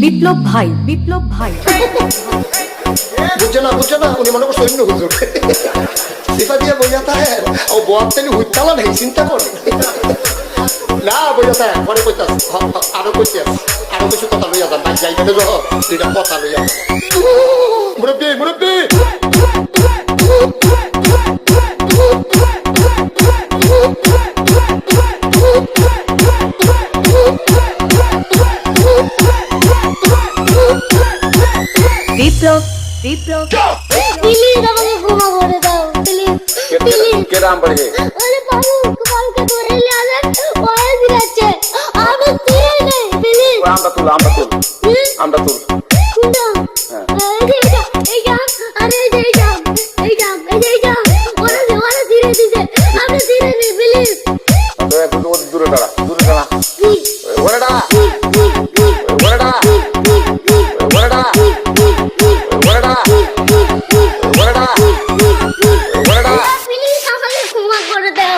বিপ্লব ভাই বিপ্লব ভাই বুঝছো না উনি মনে করো সৈন্য হুজুর সিফা দিয়ে বইয়া থাকে ও বোয়াতেলি হুইতালা নেই চিন্তা করে না বইয়া থাকে পরে কইতাস আরো কইতাস আরো কিছু কথা লইয়া যান ভাই যাইতে দেব দুইটা কথা লইয়া মুরব্বি বিপ্লব বিপ্লব প্লিজ আমাকে ক্ষমা করে দাও প্লিজ কেরাম পড়ে আরে বাবু কালকে ধরে নিয়ে আসেন ওই দিচ্ছে আমি তীরে নেই প্লিজ আমরা তুল কোনটা এই যা আরে এই যা ওরা তীরে দিছে আমি তীরে নেই প্লিজ দূরে দাঁড়া ওরেডা প্লিজ আমাকে ক্ষমা করে দাও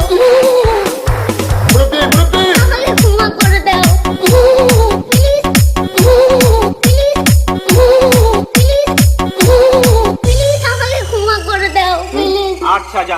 আমাকে ক্ষমা করে দাও প্লিজ আমাকে ক্ষমা করে দাও প্লিজ আচ্ছা যা